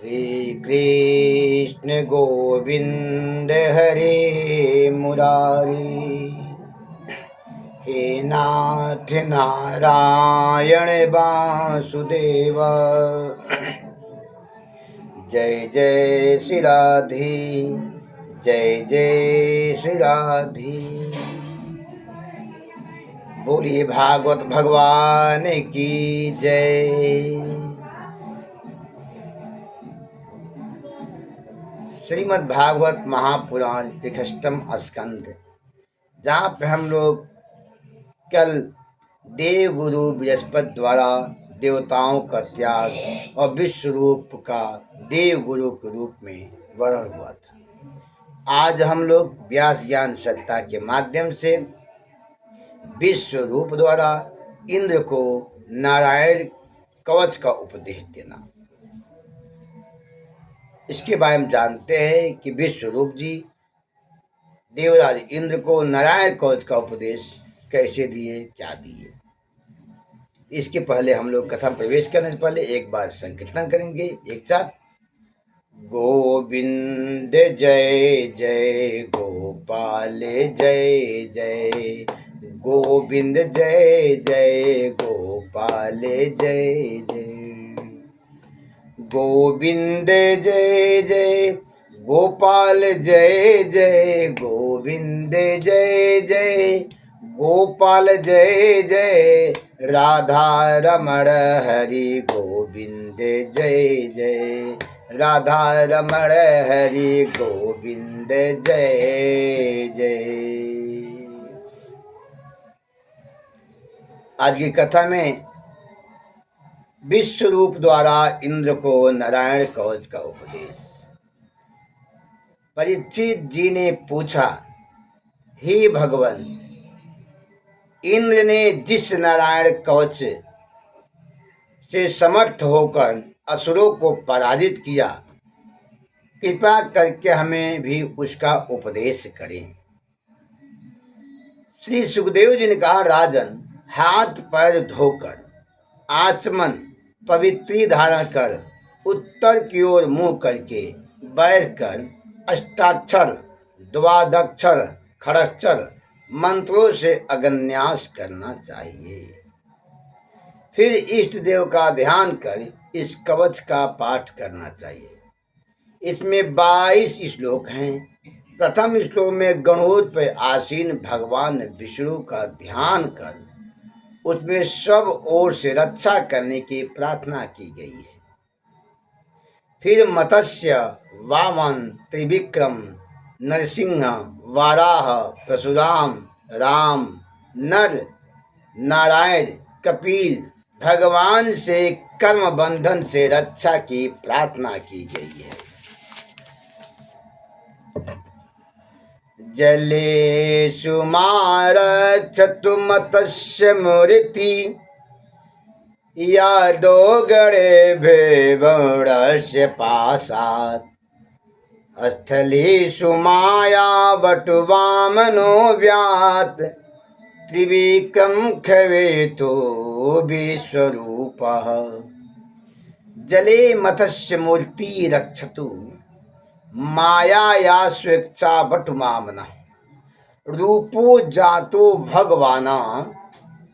श्री कृष्ण गोविंद हरे मुरारी। हे नाथ नारायण वासुदेव। जय जय श्री राधे, जय जय श्री राधे। बोलिए भागवत भगवान की जय। श्रीमद् भागवत महापुराण त्रिखष्टम स्कंध, जहाँ पे हम लोग कल देव गुरु बृहस्पति द्वारा देवताओं का त्याग और विश्व रूप का देव गुरु के रूप में वर्णन हुआ था। आज हम लोग व्यास ज्ञान सत्ता के माध्यम से विश्व रूप द्वारा इंद्र को नारायण कवच का उपदेश देना, इसके बारे में जानते हैं कि विश्व रूप जी देवराज इंद्र को नारायण कवच का उपदेश कैसे दिए, क्या दिए। इसके पहले हम लोग कथा में प्रवेश करने से पहले एक बार संकीर्तन करेंगे एक साथ। गोविंद जय जय गोपाल जय जय, गोविंद जय जय गोपाल जय जय, गोविंद जय जय गोपाल जय जय, गोविंद जय जय गोपाल जय जय, राधा रमण हरि गोविंद जय जय, राधा रमण हरि गोविंद जय जय। आज की कथा में विश्व रूप द्वारा इंद्र को नारायण कवच का उपदेश। परीक्षित जी ने पूछा, हे भगवान, इंद्र ने जिस नारायण कवच से समर्थ होकर असुरों को पराजित किया, कृपा करके हमें भी उसका उपदेश करें। श्री सुखदेव जी ने कहा, राजन, हाथ पैर धोकर आचमन पवित्री धारण कर उत्तर की ओर मुंह करके बैठकर अष्टाक्षर द्वादक्षर खड़श्चर मंत्रों से अगन्यास करना चाहिए। फिर इष्ट देव का ध्यान कर इस कवच का पाठ करना चाहिए। इसमें 22 श्लोक हैं। प्रथम श्लोक में गणोत पर आसीन भगवान विष्णु का ध्यान कर उसमें सब ओर से रक्षा करने की प्रार्थना की गई है। फिर मत्स्य, वामन, त्रिविक्रम, नरसिंह, वाराह, परशुराम, राम, नर, नारायण, कपिल भगवान से कर्म बंधन से रक्षा की प्रार्थना की गई है। जलेषु मारक्षतु मत्स्य मूर्ति, यादो गणेभ्यस्य पाशात्, स्थलेषु मायावटु वामनो व्यात्, त्रिविक्रम खवेतो विश्वरूपः। जले मत्स्य मूर्ति रक्षतु माया स्वेच्छा बटुमामना, रूपो जातो भगवाना,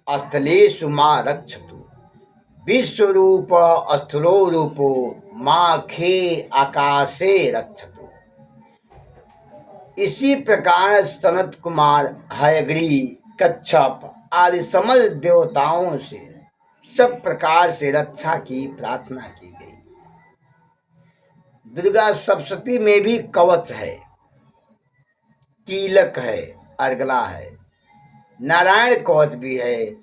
स्थलेषु मां रक्षतु, विश्वरूप स्थूलो रूपो माखे आकाशे रक्षतु। इसी प्रकार सनत कुमार, हयग्री, कच्छप आदि समस्त देवताओं से सब प्रकार से रक्षा की प्रार्थना की गई। दुर्गा सप्तशती में भी कवच है, कीलक है, अर्गला है, नारायण कवच भी है,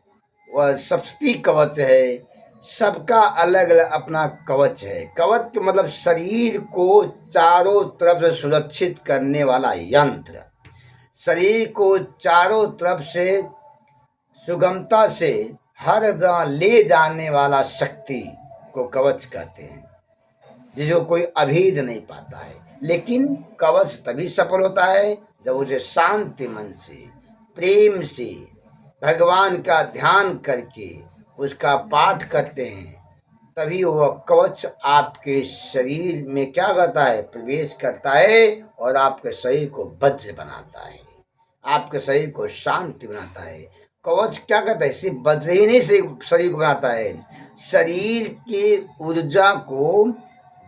वह सप्तशती कवच है। सबका अलग अलग अपना कवच है। कवच के मतलब शरीर को चारों तरफ से सुरक्षित करने वाला यंत्र, शरीर को चारों तरफ से सुगमता से हर जगह ले जाने वाला शक्ति को कवच कहते हैं, जिसको कोई अभेद नहीं पाता है। लेकिन कवच तभी सफल होता है जब उसे शांति मन से, प्रेम से, भगवान का ध्यान करके उसका पाठ करते हैं, तभी वह कवच आपके शरीर में क्या करता है, प्रवेश करता है और आपके शरीर को वज्र बनाता है, आपके शरीर को शांति बनाता है। कवच क्या करता है, सिर्फ वज्र ही नहीं शरीर को बनाता है, शरीर की ऊर्जा को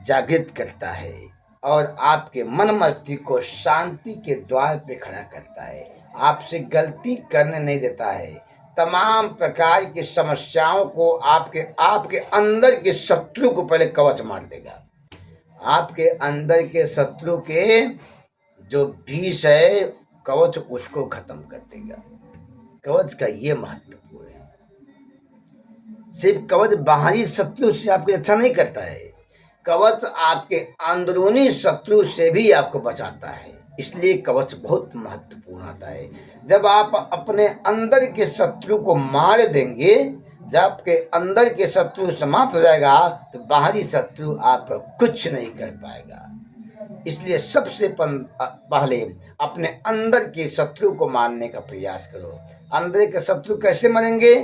जागृत करता है और आपके मन मस्तिष्क को शांति के द्वार पे खड़ा करता है, आपसे गलती करने नहीं देता है। तमाम प्रकार की समस्याओं को आपके आपके अंदर के शत्रु को पहले कवच मार देगा। आपके अंदर के शत्रु के जो विष है, कवच उसको खत्म कर देगा। कवच का ये महत्वपूर्ण है। सिर्फ कवच बाहरी शत्रु से आपकी रक्षा नहीं करता है, कवच आपके अंदरूनी शत्रु से भी आपको बचाता है। इसलिए कवच बहुत महत्वपूर्ण आता है। जब आप अपने अंदर के शत्रु को मार देंगे, जब आपके अंदर के शत्रु समाप्त हो जाएगा, तो बाहरी शत्रु आप कुछ नहीं कर पाएगा। इसलिए सबसे पहले अपने अंदर के शत्रु को मारने का प्रयास करो। अंदर के शत्रु कैसे मरेंगे?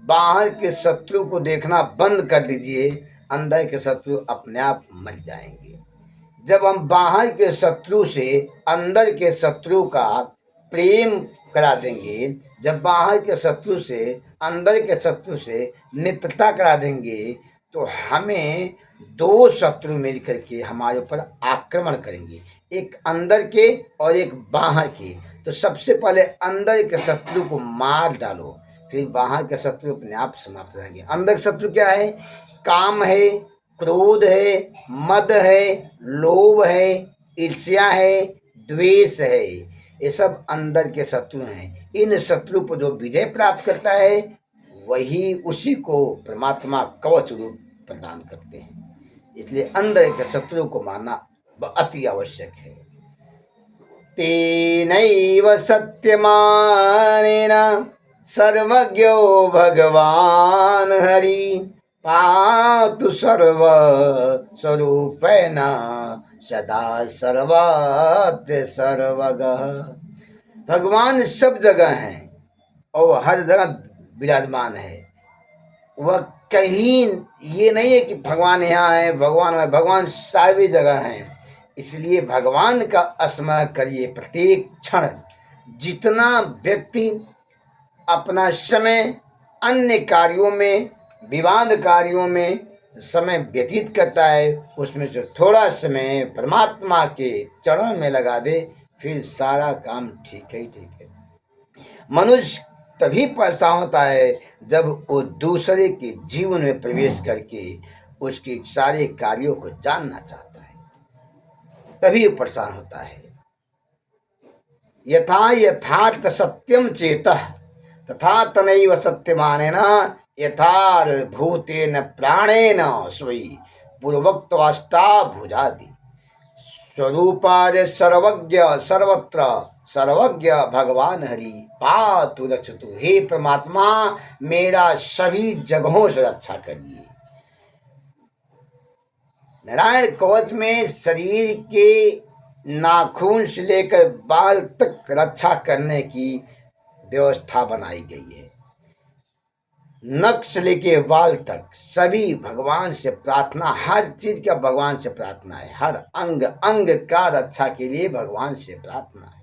बाहर के शत्रु को देखना बंद कर दीजिए, अंदर के शत्रु अपने आप मर जाएंगे। जब हम बाहर के शत्रु से अंदर के शत्रु का प्रेम करा देंगे, जब बाहर के शत्रु से अंदर के शत्रु से मित्रता करा देंगे, तो हमें दो शत्रु मिलकर के हमारे ऊपर आक्रमण करेंगे, एक अंदर के और एक बाहर के। तो सबसे पहले अंदर के शत्रु को मार डालो, फिर बाहर के शत्रु अपने आप समाप्त हो जाएंगे। अंदर के शत्रु क्या है? काम है, क्रोध है, मद है, लोभ है, ईर्ष्या है, द्वेष है। ये सब अंदर के शत्रु हैं। इन शत्रु को जो विजय प्राप्त करता है, वही उसी को परमात्मा कवच रूप प्रदान करते हैं। इसलिए अंदर के शत्रु को मारना अति आवश्यक है। तेनैव सत्यमानेन सर्वज्ञो भगवान हरि पातु सर्व स्वरूपेण सदा सर्वत्र सर्वगः। भगवान सब जगह हैं और हर जगह विराजमान है। वह कहीं ये नहीं है कि भगवान यहाँ है, भगवान सारी जगह हैं। इसलिए भगवान का स्मरण करिए प्रत्येक क्षण। जितना व्यक्ति अपना समय अन्य कार्यों में, विवाद कार्यों में समय व्यतीत करता है, उसमें से थोड़ा समय परमात्मा के चरणों में लगा दे, फिर सारा काम ठीक है। मनुष्य तभी परेशान होता है जब वो दूसरे के जीवन में प्रवेश करके उसके सारे कार्यों को जानना चाहता है, तभी वो परेशान होता है। यथा यथार्थ सत्यम चेतः तथा तनैव सत्यमानेन यथार्भूतेन प्राणेन स्वयि पूर्वोक्तवाष्टाभुजादि। स्वरूपाद सर्वज्ञ सर्वत्र सर्वज्ञ भगवान हरि पातु रक्षतु। हे परमात्मा, मेरा सभी जगहों से रक्षा करिए। नारायण कवच में शरीर के नाखून से लेकर बाल तक रक्षा करने की व्यवस्था बनाई गई है। नख से लेके बाल तक सभी भगवान से प्रार्थना, हर चीज का भगवान से प्रार्थना है। हर अंग अंग का रक्षा के लिए भगवान से प्रार्थना है।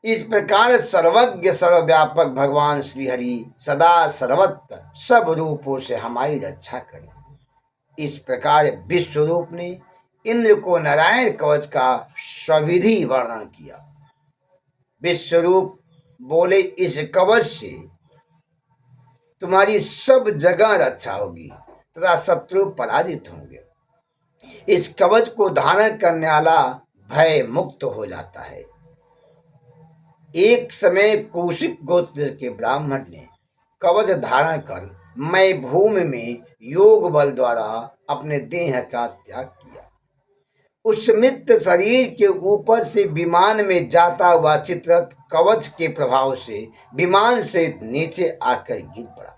इस प्रकार सर्वज्ञ सर्वव्यापक भगवान श्री हरि सदा सर्वत्र सब रूपों से हमारी रक्षा करें। इस प्रकार विश्व रूप ने इंद्र को नारायण कवच का सविधि वर्णन किया। विश्व रूप बोले, इस कवच से तुम्हारी सब जगह रक्षा होगी तथा शत्रु पराजित होंगे। इस कवच को धारण करने वाला भय मुक्त हो जाता है। एक समय कौशिक गोत्र के ब्राह्मण ने कवच धारण कर मैं भूमि में योग बल द्वारा अपने देह का त्याग किया। उस मृत शरीर के ऊपर से विमान में जाता हुआ चित्ररथ कवच के प्रभाव से विमान से नीचे आकर गिर पड़ा।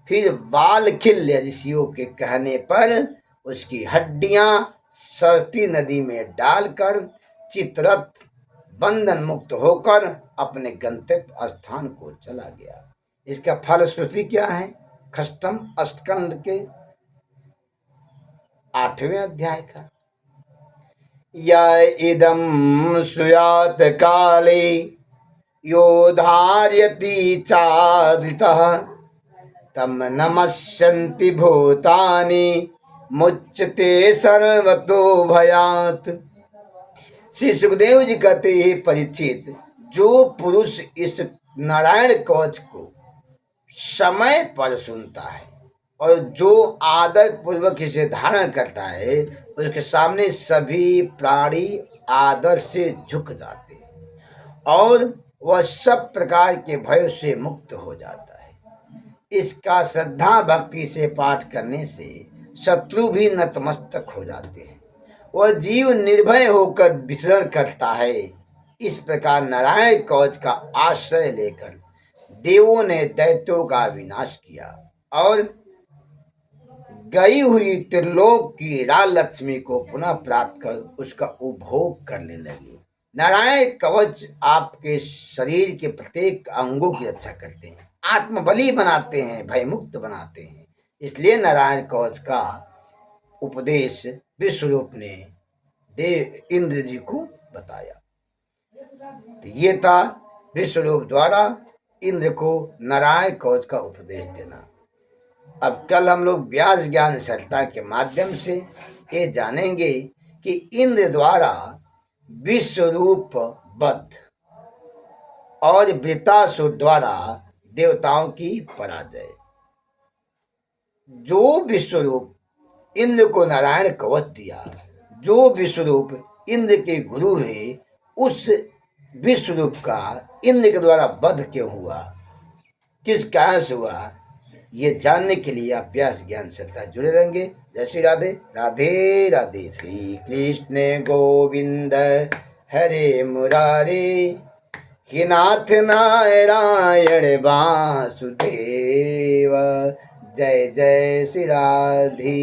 फिर वालखिल्य ऋषियों के कहने पर उसकी हड्डियां सरती नदी में डालकर चित्ररथ बंधन मुक्त होकर अपने गंतव्य स्थान को चला गया। इसका फलश्रुति क्या है? खष्टम अष्टकंद के 8वें अध्याय का। य इदं सुयात काले यो धार्यति चादृतः तम नमस्यन्ति भूतानि मुच्यते सर्वतो भयात्। श्री सुखदेव जी कहते हैं, परीक्षित, जो पुरुष इस नारायण कवच को समय पर सुनता है और जो आदर पूर्वक इसे धारण करता है, उसके सामने सभी प्राणी आदर से झुक जाते हैं और वह सब प्रकार के भय से मुक्त हो जाता है। इसका श्रद्धा भक्ति से पाठ करने से शत्रु भी नतमस्तक हो जाते हैं। वह जीव निर्भय होकर विचरण करता है। इस प्रकार नारायण कवच का आश्रय लेकर देवों ने दैत्यों का विनाश किया और गई हुई त्रिलोक की राज लक्ष्मी को पुनः प्राप्त कर उसका उपभोग करने लगे। नारायण कवच आपके शरीर के प्रत्येक अंगों की रक्षा करते हैं, आत्मबली बनाते हैं, भयमुक्त बनाते हैं। इसलिए नारायण कवच का उपदेश विश्वरूप ने देव इंद्र जी को बताया। तो ये था विश्वरूप द्वारा इंद्र को नारायण कवच का उपदेश देना। अब कल हम लोग व्यास ज्ञान सरलता के माध्यम से ये जानेंगे कि इंद्र द्वारा विश्वरूप वध और वृतासुर द्वारा देवताओं की पराजय। जो विश्वरूप इंद्र को नारायण कवच दिया, जो विश्वरूप इंद्र के गुरु है, उस विश्वरूप का इंद्र के द्वारा वध क्यों हुआ, किस कारण से हुआ, ये जानने के लिए आप व्यास ज्ञान सरलता जुड़े रहेंगे। जय श्री राधे। राधे राधे। श्री कृष्ण गोविंद हरे मुरारे, हे नाथ नारायण वासुदेव। जय जय श्री राधे।